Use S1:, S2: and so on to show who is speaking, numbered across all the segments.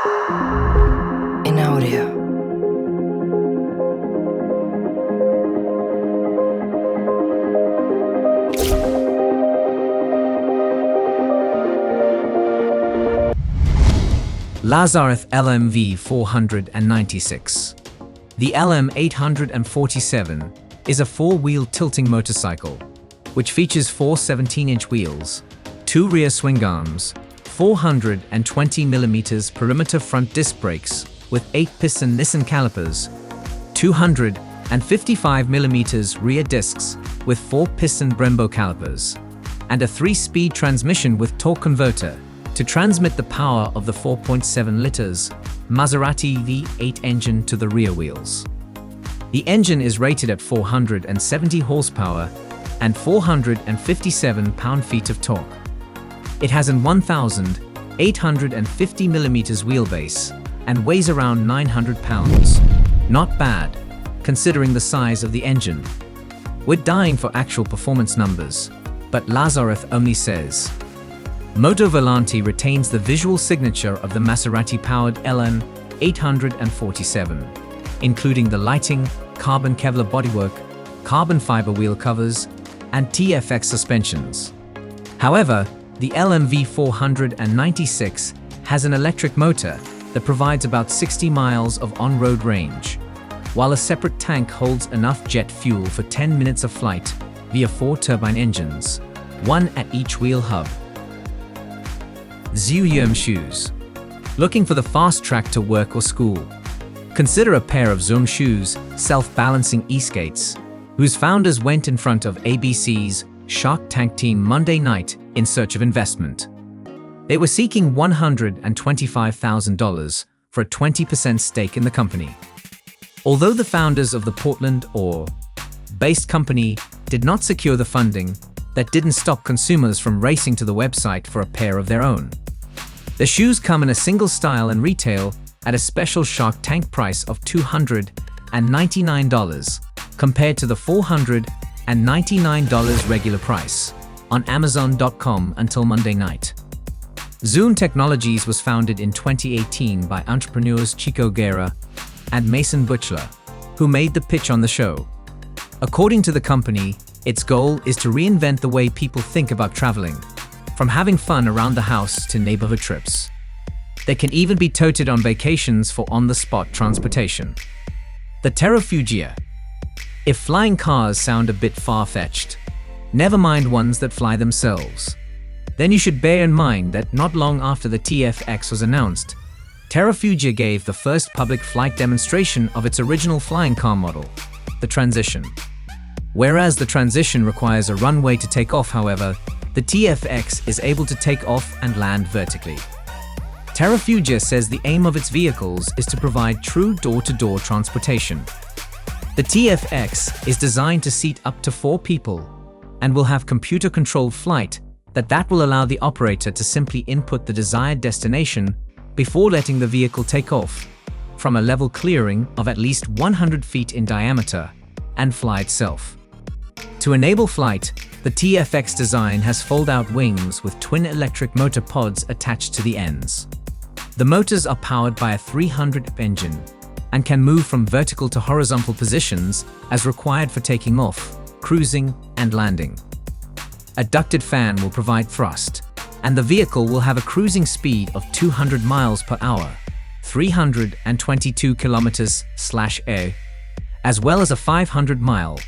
S1: in audio.
S2: Lazareth LMV 496. The LM 847 is a four-wheel tilting motorcycle, which features four 17-inch wheels, two rear swing arms, 420mm perimeter front disc brakes with 8-piston Nissan calipers, 255mm rear discs with 4-piston Brembo calipers, and a 3-speed transmission with torque converter to transmit the power of the 4.7 liters Maserati V8 engine to the rear wheels. The engine is rated at 470 horsepower and 457 pound-feet of torque. It has an 1,850mm wheelbase and weighs around 900 pounds. Not bad, considering the size of the engine. We're dying for actual performance numbers, but Lazareth only says, Moto Volante retains the visual signature of the Maserati-powered LM 847, including the lighting, carbon Kevlar bodywork, carbon fiber wheel covers, and TFX suspensions. However, the LMV 496 has an electric motor that provides about 60 miles of on-road range, while a separate tank holds enough jet fuel for 10 minutes of flight via 4 turbine engines, one at each wheel hub. Zoom shoes. Looking for the fast track to work or school? Consider a pair of Zoom shoes, self-balancing e-skates, whose founders went in front of ABC's Shark Tank team Monday night in search of investment. They were seeking $125,000 for a 20% stake in the company. Although the founders of the Portland-based company did not secure the funding, that didn't stop consumers from racing to the website for a pair of their own. The shoes come in a single style and retail at a special Shark Tank price of $299 compared to the $499 regular price on Amazon.com until Monday night. Zoom Technologies was founded in 2018 by entrepreneurs Chico Guerra and Mason Butchler, who made the pitch on the show. According to the company, its goal is to reinvent the way people think about traveling, from having fun around the house to neighborhood trips. They can even be toted on vacations for on-the-spot transportation. The Terrafugia. If flying cars sound a bit far-fetched, never mind ones that fly themselves. Then you should bear in mind that not long after the TFX was announced, Terrafugia gave the first public flight demonstration of its original flying car model, the Transition. Whereas the Transition requires a runway to take off, however, the TFX is able to take off and land vertically. Terrafugia says the aim of its vehicles is to provide true door-to-door transportation. The TFX is designed to seat up to 4 people and will have computer-controlled flight that will allow the operator to simply input the desired destination before letting the vehicle take off from a level clearing of at least 100 feet in diameter and fly itself. To enable flight, the TFX design has fold-out wings with twin electric motor pods attached to the ends. The motors are powered by a 300 engine and can move from vertical to horizontal positions as required for taking off, cruising, and landing. A ducted fan will provide thrust, and the vehicle will have a cruising speed of 200 miles per hour, 322 kilometers/a, as well as a 500-mile,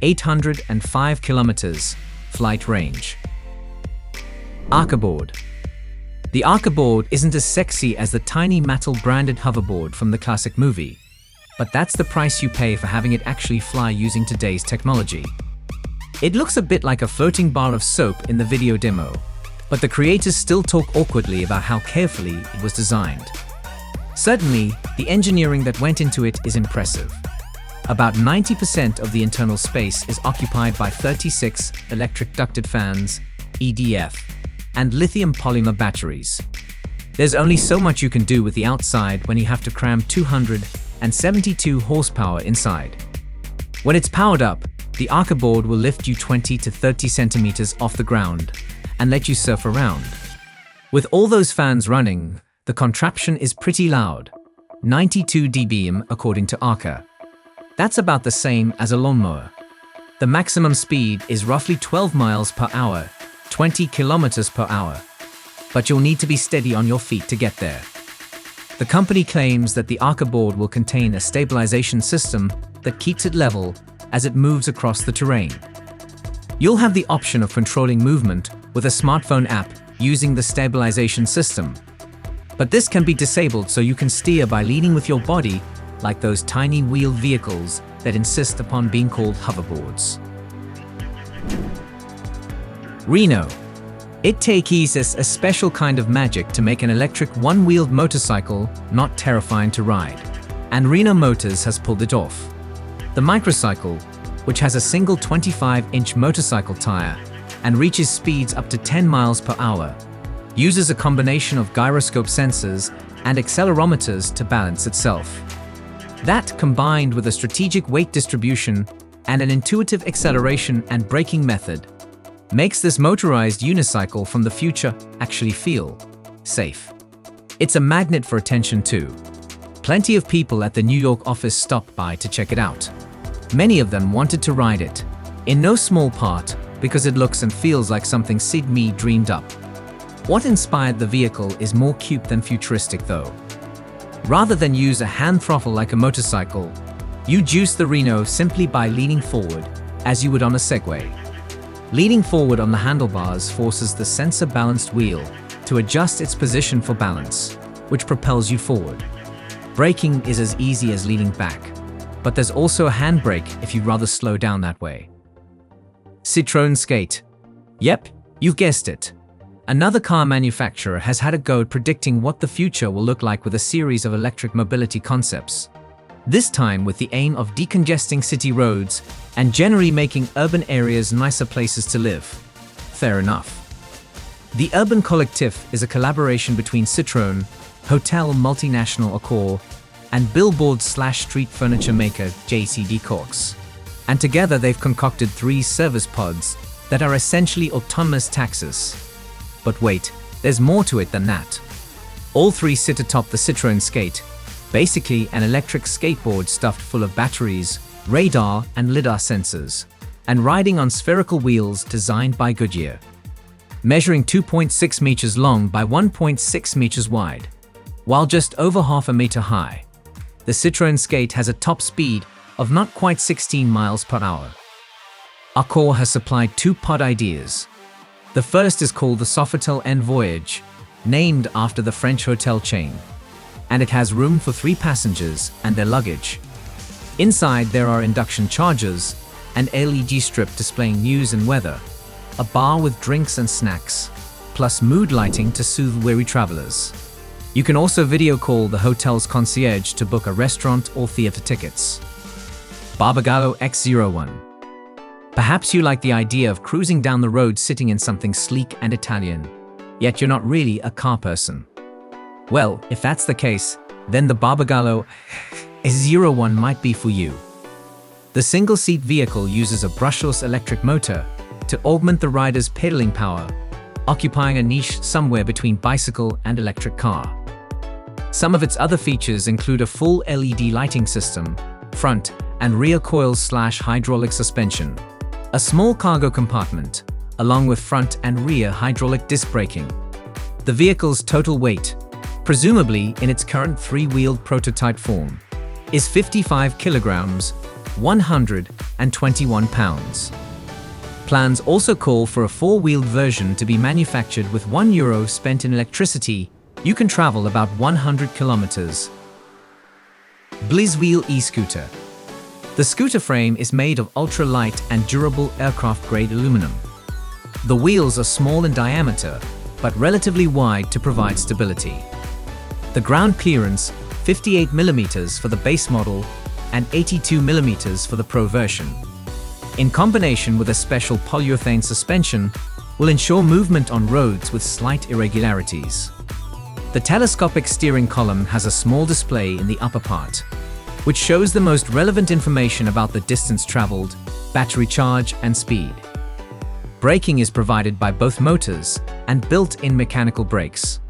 S2: 805 kilometers flight range. Arcaboard. The Arcaboard isn't as sexy as the tiny Mattel-branded hoverboard from the classic movie, but that's the price you pay for having it actually fly using today's technology. It looks a bit like a floating bar of soap in the video demo, but the creators still talk awkwardly about how carefully it was designed. Certainly, the engineering that went into it is impressive. About 90% of the internal space is occupied by 36 electric ducted fans, EDF, and lithium polymer batteries. There's only so much you can do with the outside when you have to cram 272 horsepower inside. When it's powered up, the Arcaboard will lift you 20 to 30 centimeters off the ground and let you surf around. With all those fans running, The contraption is pretty loud, 92 dBm according to Arca. That's about the same as a lawnmower. The maximum speed is roughly 12 miles per hour, 20 kilometers per hour. But you'll need to be steady on your feet to get there. The company claims that the Arca board will contain a stabilization system that keeps it level as it moves across the terrain. You'll have the option of controlling movement with a smartphone app using the stabilization system. But this can be disabled so you can steer by leaning with your body like those tiny wheeled vehicles that insist upon being called hoverboards. Reno. It takes a special kind of magic to make an electric one-wheeled motorcycle not terrifying to ride. And Reno Motors has pulled it off. The microcycle, which has a single 25-inch motorcycle tire and reaches speeds up to 10 miles per hour, uses a combination of gyroscope sensors and accelerometers to balance itself. That, combined with a strategic weight distribution and an intuitive acceleration and braking method, makes this motorized unicycle from the future actually feel safe. It's a magnet for attention too. Plenty of people at the New York office stopped by to check it out. Many of them wanted to ride it, in no small part because it looks and feels like something Sid Mead dreamed up. What inspired the vehicle is more cute than futuristic though. Rather than use a hand throttle like a motorcycle, you juice the Reno simply by leaning forward, as you would on a Segway. Leaning forward on the handlebars forces the sensor-balanced wheel to adjust its position for balance, which propels you forward. Braking is as easy as leaning back, but there's also a handbrake if you'd rather slow down that way. Citroën Skate. Yep, you've guessed it. Another car manufacturer has had a go at predicting what the future will look like with a series of electric mobility concepts. This time with the aim of decongesting city roads and generally making urban areas nicer places to live. Fair enough. The Urban Collectif is a collaboration between Citroën, hotel multinational Accor, and billboard/street furniture maker JCD Corks. And together they've concocted 3 service pods that are essentially autonomous taxis. But wait, there's more to it than that. All 3 sit atop the Citroën Skate, basically an electric skateboard stuffed full of batteries, radar and lidar sensors, and riding on spherical wheels designed by Goodyear. Measuring 2.6 meters long by 1.6 meters wide, while just over half a meter high, the Citroën Skate has a top speed of not quite 16 miles per hour. Accor has supplied 2 pod ideas. The first is called the Sofitel N Voyage, named after the French hotel chain, and it has room for 3 passengers and their luggage. Inside there are induction chargers, an LED strip displaying news and weather, a bar with drinks and snacks, plus mood lighting to soothe weary travelers. You can also video call the hotel's concierge to book a restaurant or theater tickets. Barbagallo X01. Perhaps you like the idea of cruising down the road sitting in something sleek and Italian, yet you're not really a car person. Well, if that's the case, then the Barbagallo X01 might be for you. The single-seat vehicle uses a brushless electric motor to augment the rider's pedaling power, occupying a niche somewhere between bicycle and electric car. Some of its other features include a full LED lighting system, front and rear coils/hydraulic suspension, a small cargo compartment, along with front and rear hydraulic disc braking. The vehicle's total weight, presumably in its current 3-wheeled prototype form, is 55 kilograms, 121 pounds. Plans also call for a 4-wheeled version to be manufactured with €1 spent in electricity. You can travel about 100 kilometers. Blizzwheel e-scooter. The scooter frame is made of ultra-light and durable aircraft-grade aluminum. The wheels are small in diameter, but relatively wide to provide stability. The ground clearance, 58 mm for the base model and 82 mm for the Pro version, in combination with a special polyurethane suspension, will ensure movement on roads with slight irregularities. The telescopic steering column has a small display in the upper part, which shows the most relevant information about the distance traveled, battery charge, and speed. Braking is provided by both motors and built-in mechanical brakes.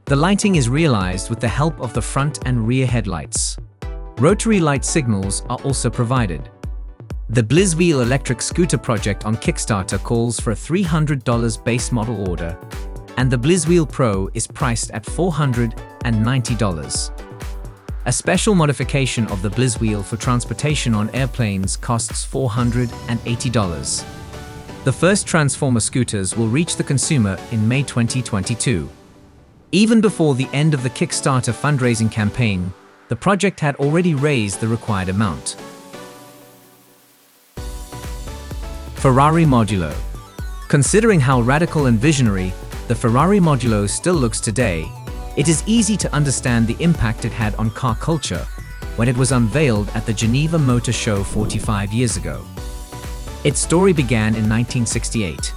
S2: The lighting is realized with the help of the front and rear headlights. Rotary light signals are also provided. The Blizzwheel electric scooter project on Kickstarter calls for a $300 base model order, and the Blizzwheel Pro is priced at $490. A special modification of the Blizzwheel for transportation on airplanes costs $480. The first Transformer scooters will reach the consumer in May 2022. Even before the end of the Kickstarter fundraising campaign, the project had already raised the required amount. Ferrari Modulo. Considering how radical and visionary the Ferrari Modulo still looks today, it is easy to understand the impact it had on car culture when it was unveiled at the Geneva Motor Show 45 years ago. Its story began in 1968,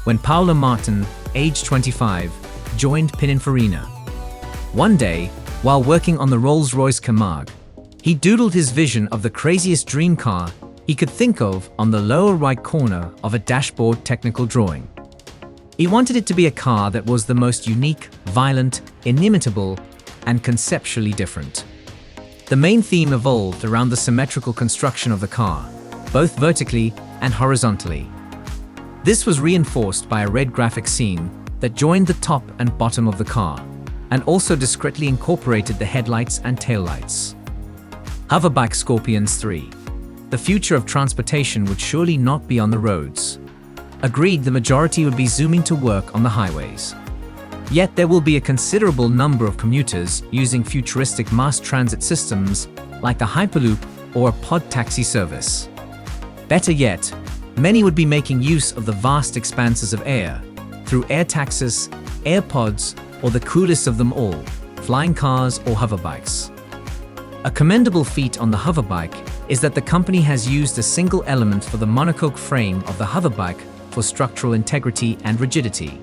S2: when Paolo Martin, aged 25, joined Pininfarina. One day, while working on the Rolls-Royce Camargue, he doodled his vision of the craziest dream car he could think of on the lower right corner of a dashboard technical drawing. He wanted it to be a car that was the most unique, violent, inimitable, and conceptually different. The main theme evolved around the symmetrical construction of the car, both vertically and horizontally. This was reinforced by a red graphic scene that joined the top and bottom of the car, and also discreetly incorporated the headlights and taillights. Hoverbike Scorpions 3. The future of transportation would surely not be on the roads. Agreed, the majority would be zooming to work on the highways. Yet there will be a considerable number of commuters using futuristic mass transit systems like the Hyperloop or a pod taxi service. Better yet, many would be making use of the vast expanses of air through air taxis, air pods, or the coolest of them all, flying cars or hoverbikes. A commendable feat on the hoverbike is that the company has used a single element for the monocoque frame of the hoverbike for structural integrity and rigidity.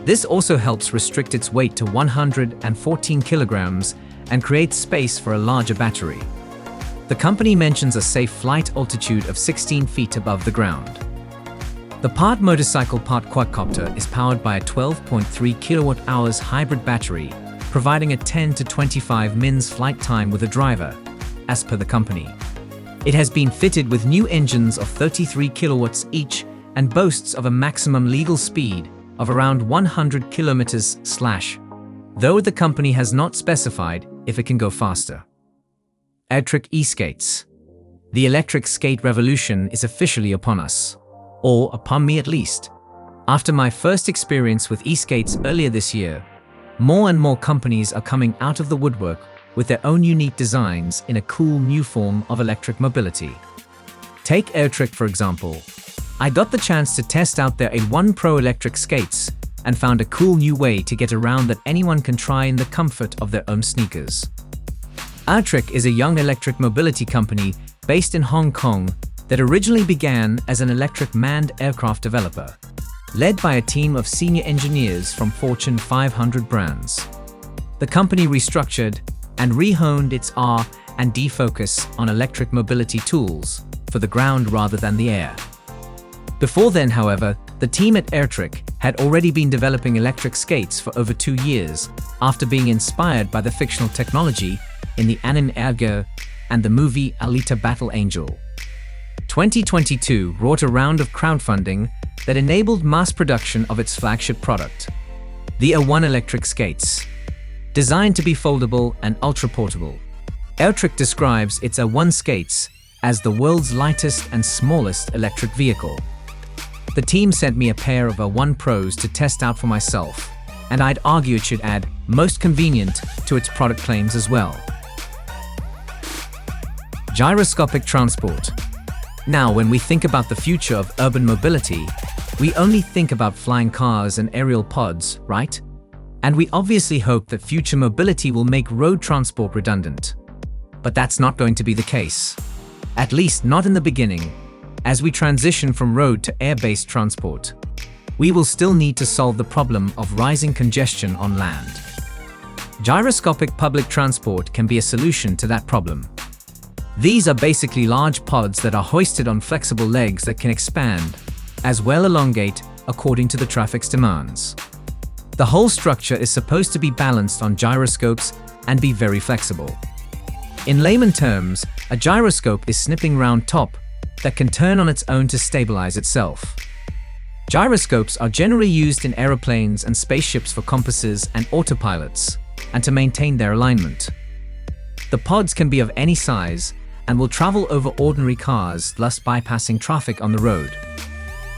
S2: This also helps restrict its weight to 114 kilograms and creates space for a larger battery. The company mentions a safe flight altitude of 16 feet above the ground. The part motorcycle part quadcopter is powered by a 12.3 kilowatt-hours hybrid battery, providing a 10 to 25 minutes flight time with a driver, as per the company. It has been fitted with new engines of 33 kilowatts each and boasts of a maximum legal speed of around 100 kilometers/, though the company has not specified if it can go faster. Electric e-skates. The electric skate revolution is officially upon us, or upon me at least. After my first experience with e-skates earlier this year, more and more companies are coming out of the woodwork with their own unique designs in a cool new form of electric mobility. Take Airtrick for example. I got the chance to test out their A1 Pro electric skates and found a cool new way to get around that anyone can try in the comfort of their own sneakers. Airtrick is a young electric mobility company based in Hong Kong that originally began as an electric manned aircraft developer, led by a team of senior engineers from Fortune 500 brands. The company restructured and rehoned its R&D focus on electric mobility tools for the ground rather than the air. Before then, however, the team at Airtrick had already been developing electric skates for over 2 years after being inspired by the fictional technology in the anime Ergo and the movie Alita Battle Angel. 2022 brought a round of crowdfunding that enabled mass production of its flagship product, the A1 electric skates. Designed to be foldable and ultra-portable, Airtrick describes its A1 skates as the world's lightest and smallest electric vehicle. The team sent me a pair of A1 Pros to test out for myself, and I'd argue it should add most convenient to its product claims as well. Gyroscopic transport. Now, when we think about the future of urban mobility, we only think about flying cars and aerial pods, right? And we obviously hope that future mobility will make road transport redundant. But that's not going to be the case. At least not in the beginning. As we transition from road to air-based transport, we will still need to solve the problem of rising congestion on land. Gyroscopic public transport can be a solution to that problem. These are basically large pods that are hoisted on flexible legs that can expand, as well elongate, according to the traffic's demands. The whole structure is supposed to be balanced on gyroscopes and be very flexible. In layman terms, a gyroscope is snipping round top that can turn on its own to stabilize itself. Gyroscopes are generally used in aeroplanes and spaceships for compasses and autopilots, and to maintain their alignment. The pods can be of any size and will travel over ordinary cars, thus bypassing traffic on the road.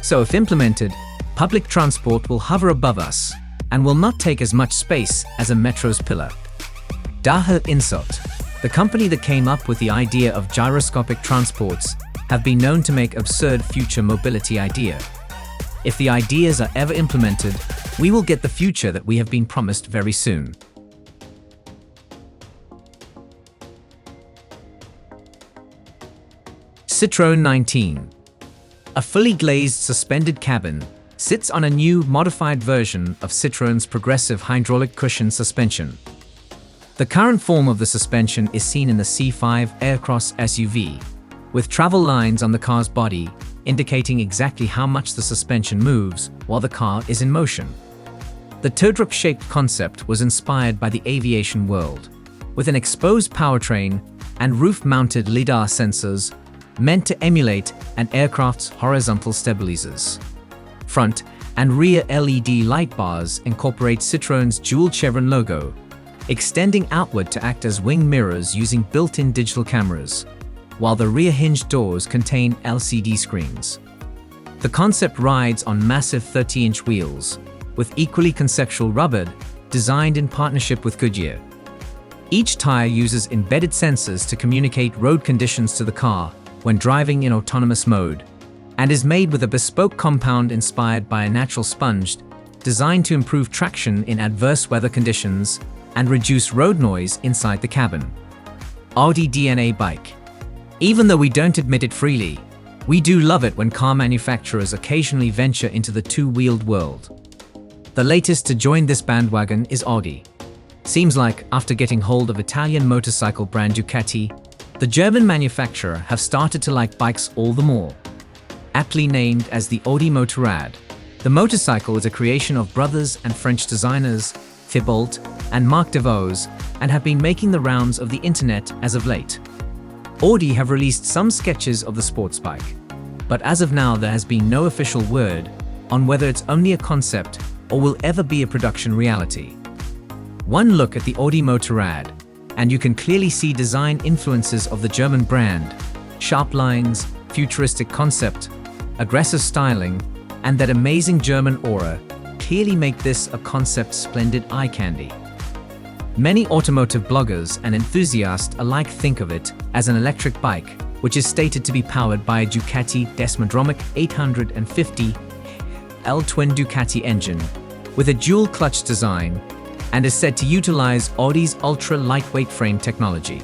S2: So if implemented, public transport will hover above us and will not take as much space as a metro's pillar. Daher Insot, the company that came up with the idea of gyroscopic transports, have been known to make absurd future mobility idea. If the ideas are ever implemented, we will get the future that we have been promised very soon. Citroën 19. A fully glazed suspended cabin sits on a new, modified version of Citroën's progressive hydraulic cushion suspension. The current form of the suspension is seen in the C5 Aircross SUV, with travel lines on the car's body indicating exactly how much the suspension moves while the car is in motion. The teardrop-shaped concept was inspired by the aviation world, with an exposed powertrain and roof-mounted LiDAR sensors meant to emulate an aircraft's horizontal stabilizers. Front and rear LED light bars incorporate Citroën's dual chevron logo, extending outward to act as wing mirrors using built-in digital cameras, while the rear hinged doors contain LCD screens. The concept rides on massive 30-inch wheels, with equally conceptual rubber designed in partnership with Goodyear. Each tire uses embedded sensors to communicate road conditions to the car when driving in autonomous mode, and is made with a bespoke compound inspired by a natural sponge designed to improve traction in adverse weather conditions and reduce road noise inside the cabin. Audi DNA bike. Even though we don't admit it freely, we do love it when car manufacturers occasionally venture into the two-wheeled world. The latest to join this bandwagon is Audi. Seems like, after getting hold of Italian motorcycle brand Ducati, the German manufacturer have started to like bikes all the more. Aptly named as the Audi Motorrad, the motorcycle is a creation of brothers and French designers Thibault and Marc Devos, and have been making the rounds of the internet as of late. Audi have released some sketches of the sports bike, but as of now there has been no official word on whether it's only a concept or will ever be a production reality. One look at the Audi Motorrad, and you can clearly see design influences of the German brand, sharp lines, futuristic concept, aggressive styling, and that amazing German aura clearly make this a concept splendid eye candy. Many automotive bloggers and enthusiasts alike think of it as an electric bike, which is stated to be powered by a Ducati Desmodromic 850 L twin Ducati engine with a dual-clutch design, and is said to utilize Audi's ultra-lightweight frame technology.